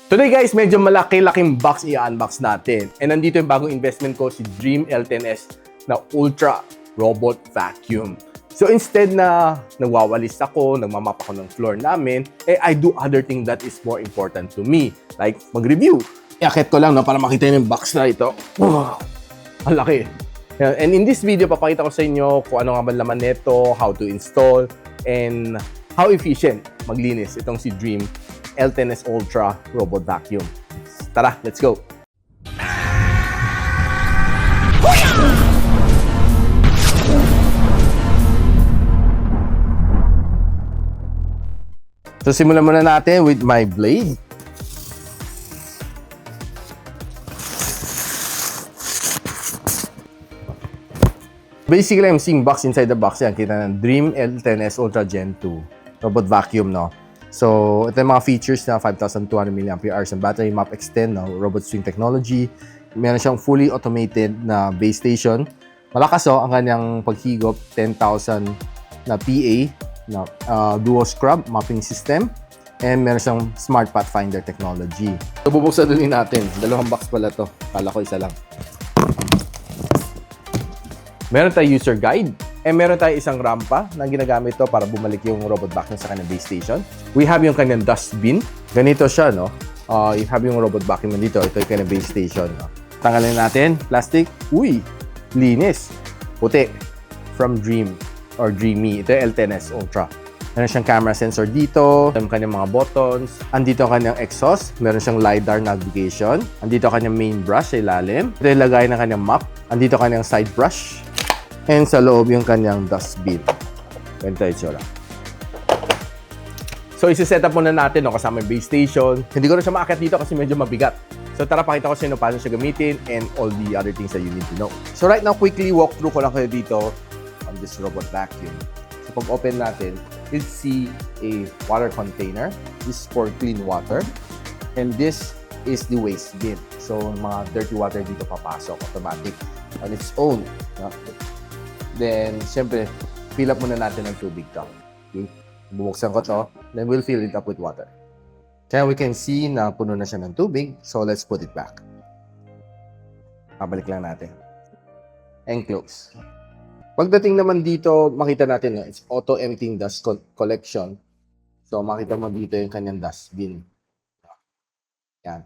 Today guys, medyo malaki-laking box i-unbox natin. And nandito yung bagong investment ko, si Dream L10S na Ultra Robot Vacuum. So instead na nagwawalis ako, nagmamap ako ng floor namin, I do other thing that is more important to me. Like mag-review. Iakit ko lang no, para makita yung box na ito. Ang laki. And in this video, papakita ko sa inyo kung ano nga ba laman nito, how to install, and how efficient maglinis itong si Dream L10S Ultra Robot Vacuum. Tara, let's go! So simulan muna natin with my blade. Basically, I'm seeing box inside the box. Yan, kita ng Dream L10S Ultra Gen 2 Robot Vacuum, no? So, ito yung mga features na 5,200 mAh ang battery, map extend, no? Robot swing technology. Meron siyang fully automated na base station. Malakas ang kanyang paghigop, 10,000 na PA, na duo scrub mapping system. And meron siyang smart pathfinder technology. So, bubuksan din natin. Dalawang box pala to. Kala ko isa lang. Meron tayong user guide. Meron tayong isang rampa na ginagamit to para bumalik yung robot vacuum sa kanyang base station. We have yung kanyang dustbin. Ganito siya, no? You have yung robot vacuum dito. Ito yung kanyang base station, no? Tanggalin natin. Plastic. Uy! Linis. Puti. From Dream or Dreamy. Ito yung L10S Ultra. Meron siyang camera sensor dito. Yung kanyang mga buttons. Andito ang kanyang exhaust. Meron siyang LiDAR navigation. Andito ang kanyang main brush sa ilalim. Ito yung lagay ng kanyang map. Andito ang kanyang side brush. And sa loob yung kanyang dustbin. Ganito yung tsura. So, isi-set up muna natin no, kasama yung base station. Hindi ko na siya maakyat dito kasi medyo mabigat. So, tara pakita ko sa inyo paano siya gamitin and all the other things that you need to know. So, right now, quickly walk through ko lang kayo dito on this robot vacuum. So, pag open natin, you'll see a water container. This is for clean water. And this is the waste bin. So, mga dirty water dito papasok automatic on its own. No? Then, siyempre, fill up muna natin ng tubig to. Okay? Bubuksan ko to. Then, we'll fill it up with water. Kaya we can see na puno na siya ng tubig. So, let's put it back. Pabalik lang natin. And close. Pagdating naman dito, makita natin na it's auto-emptying dust collection. So, makita mo dito yung kanyang dustbin. Yan.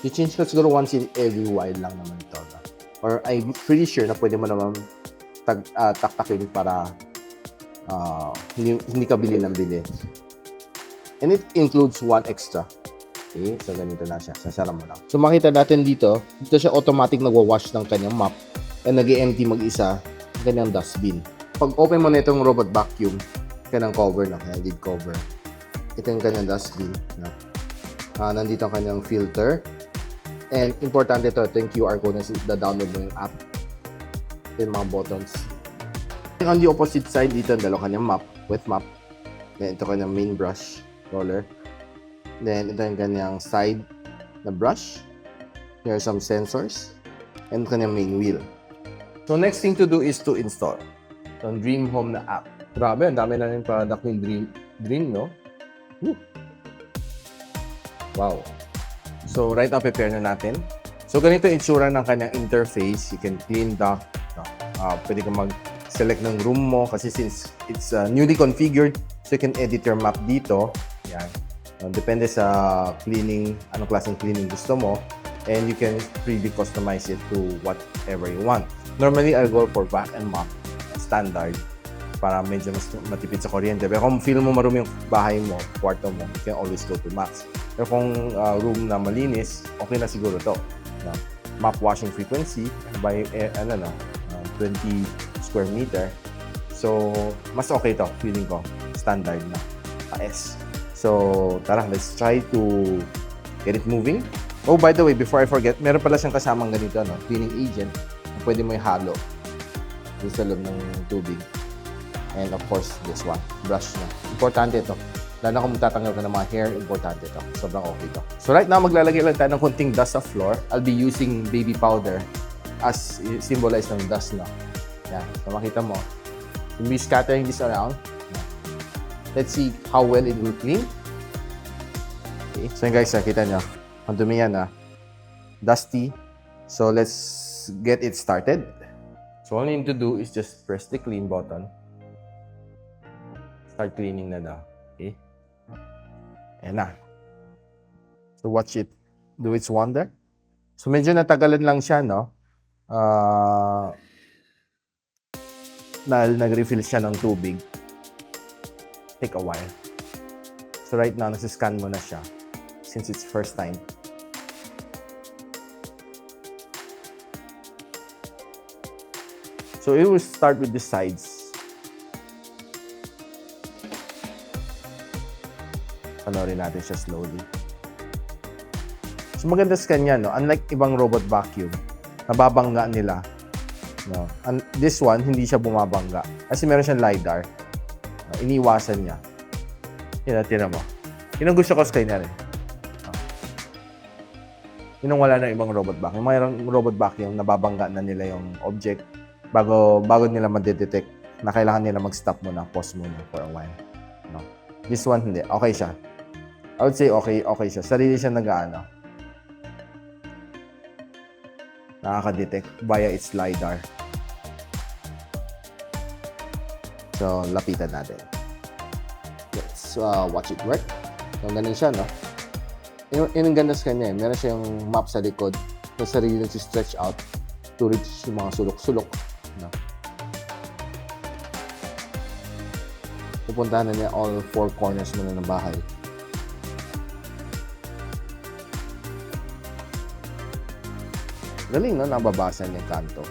I-change ko siguro once in every while lang naman ito. Or I'm pretty sure na pwede mo naman taktakin para hindi ka bili ng bili. And it includes one extra. Okay, so ganito na siya. Sasara mo lang. So makita natin dito siya automatic nagwa-wash ng kanyang map and nag-empty mag-isa ang kanyang dustbin. Pag open mo na itong robot vacuum, kanyang cover na, kanyang lid cover. Ito yung kanyang dustbin. Nandito ang kanyang filter. And importante ito yung QR code na da-download mo yung app. Yung mga buttons. On the opposite side, dito ang dalawa kanyang map, wet map. Then ito kanyang main brush roller. Then ito yung kanyang side na brush. Here are some sensors. And kanyang main wheel. So next thing to do is to install yung Dream Home na app. Grabe, ang dami na rin product ng Dream, no? Woo! Wow. So right now, prepare na natin. So ganito yung itsura ng kanyang interface. You can clean the pwede kang mag-select ng room mo kasi since it's newly configured, so you can edit your map dito. Yan. Depende sa cleaning, anong klaseng cleaning gusto mo. And you can freely customize it to whatever you want. Normally, I go for vac and mop standard para medyo mas matipid sa kuryente. Pero kung feel mo marumi yung bahay mo, kwarto mo, you can always go to max. Pero kung room na malinis, okay na siguro to. Map washing frequency by 20 square meter. So, mas okay to. Feeling ko, standard na. S. So, tara, let's try to get it moving. Oh, by the way, before I forget, meron pala siyang kasamang ganito, no? Cleaning agent. Pwede mo ihalo sa loob ng tubig. And of course, this one, brush na. Importante ito. Lalo kung tatanggal ka ng mga hair, importante ito. Sobrang okay ito. So right now, maglalagay lang tayo ng kunting dust sa floor. I'll be using baby powder as symbolize ng dust na. Yan. So makita mo. You'll be scattering this around. Let's see how well it will clean. Okay. So yun guys, nakita nyo. Ang dumi yan dusty. So let's get it started. So all you need to do is just press the clean button. Start cleaning na daw. Okay. Ayan na. So watch it do its wonder. So medyo natagalan lang siya, no? Nag-refill siya ng tubig. Take a while. So right now, nasa-scan mo na siya since it's first time. So it will start with the sides. Panoorin natin siya slowly. So maganda scan niya, no? Unlike ibang robot vacuum, nababangga nila. No? And this one, hindi siya bumabangga. Kasi meron siyang LiDAR. No? Iniwasan niya. Yan, tira mo. Yun ang gusto ko sa kanya rin. No? Yun ang wala ng ibang robot vacuum. Mayroong robot vacuum, nababangga na nila yung object bago nila ma-detect na kailangan nila mag-stop muna, pause muna for a while. No? This one, hindi. Okay siya. I would say okay siya. Sarili siya nakaka-detect via its LiDAR. So, lapitan natin. Let's watch it work. So, ganun siya, no? Yun ang ganda sa kanya. Meron siyang map sa likod na sarili na si-stretch out to reach yung mga sulok-sulok. No? Pupuntahan na niya all four corners muna ng bahay. Galing, no? Nababasa niya yung kanto.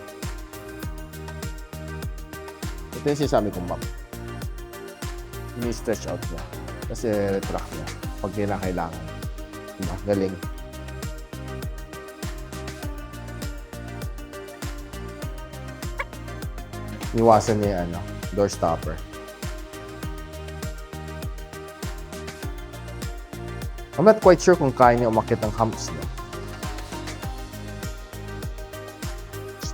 Ito yung sinasabi kong map. Ini-stretch out niya. Kasi retract niya pag kinakailangan. Diba? Galing. Iwasan niya yung door stopper. I'm not quite sure kung kaya niya umakyat ng humps niya.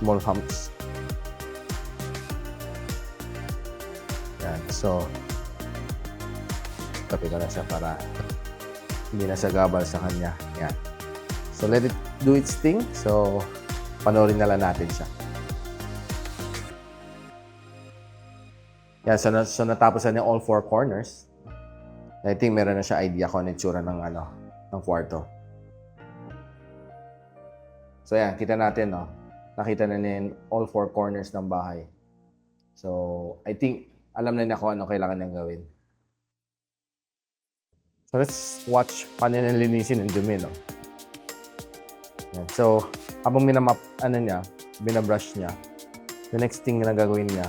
Small humps. Yan. So, tabi ko na siya para hindi na siya gabal sa kanya. Yan. So, let it do its thing. So, panoorin na lang natin siya. Yan. So natapos na niya all four corners. I think meron na siya idea kung ano itsura ng kwarto. So, yan. Kita natin, no? Nakita na niya all four corners ng bahay. So, I think, alam na niya kung ano kailangan niyang gawin. So, let's watch paano niya linisin ang dumi, no? Yan. So, habang binabrush niya, the next thing na gagawin niya,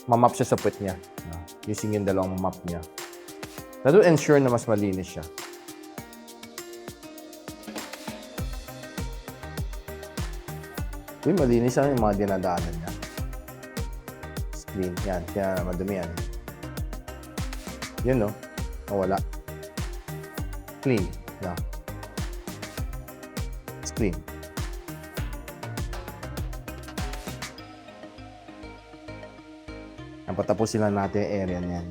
mamap siya sa puwet niya. No? Using yung dalawang map niya. That will ensure na mas malinis siya. Uy, malinis yung mga dinadaanan niya. Clean. Yan. Kaya madumi yan. Yun, no? Wala. Clean. Yeah. It's clean. Ang patapusin lang natin yung area niyan.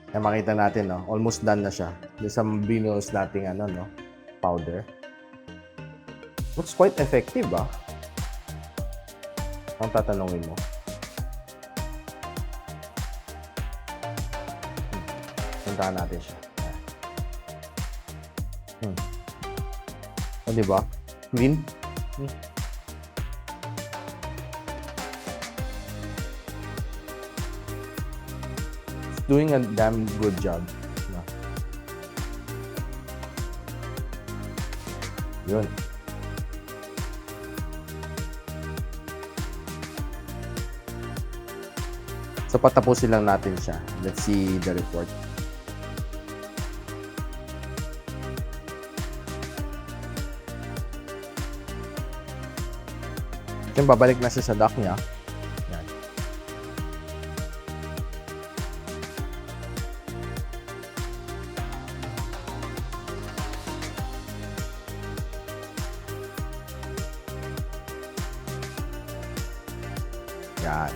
Yan, makita natin, no? Almost done na siya. Doon sa binuhos nating powder. Looks quite effective, Ang tatanungin mo. Puntahan natin siya. O, diba? Clean? It's doing a damn good job. No? Yun. So, patapusin lang natin siya. Let's see the report. Then, babalik na siya sa dock niya. Yan. Yan.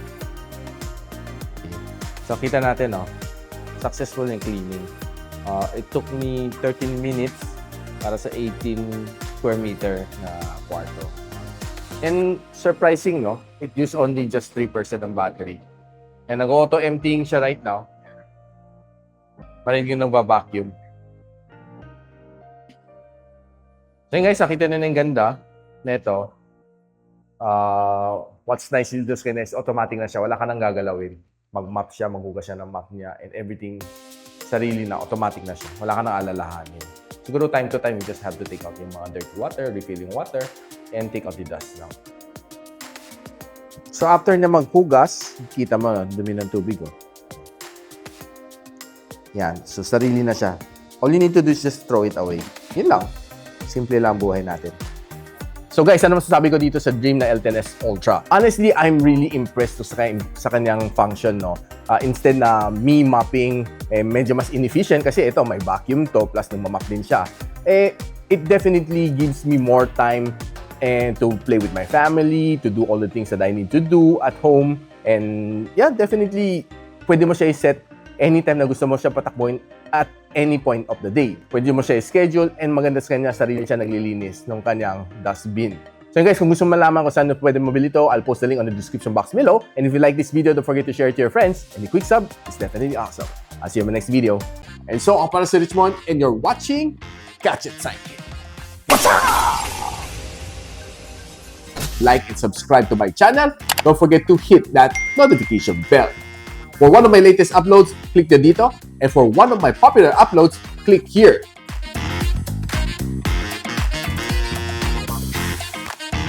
So, kita natin, no? Successful yung cleaning. It took me 13 minutes para sa 18 square meter na kwarto. And surprising, no? It used only just 3% ng battery. And nag-auto-emptying siya right now. Parang yung nagba-vacuum. So yun guys, nakita na yung ganda neto. What's nice dito sa kanya is automatic na siya. Wala ka nang gagalawin. Mag-map siya, maghugas siya ng map niya, and everything sarili na, automatic na siya. Wala ka nang alalahanin. Siguro time to time, you just have to take out yung mga dirty water, refilling water, and take out the dust lang. So after na maghugas, kita mo, dumi ng tubig. Oh. Yan. So sarili na siya. All you need to do is just throw it away. Yun lang. Simple lang buhay natin. So guys, ano masasabi ko dito sa Dream na L10s Ultra? Honestly, I'm really impressed sa kanyang function, no? Instead na me mopping, medyo mas inefficient kasi ito, may vacuum to, plus nagmamap din siya. It definitely gives me more time and to play with my family, to do all the things that I need to do at home. And yeah, definitely, pwede mo siya i-set anytime na gusto mo siya patakbuhin at any point of the day. Pwede mo siya i-schedule, and maganda sa kanya, sarili siya naglilinis ng kanyang dustbin. So guys, kung gusto mo malaman kung saan pwede mabili ito, I'll post the link on the description box below. And if you like this video, don't forget to share it to your friends. And a quick sub is definitely awesome. I'll see you in my next video. And so, ako para si Richmond, and you're watching Gadget Sidekick. What's up? Like and subscribe to my channel. Don't forget to hit that notification bell. For one of my latest uploads, click the dito. And for one of my popular uploads, click here.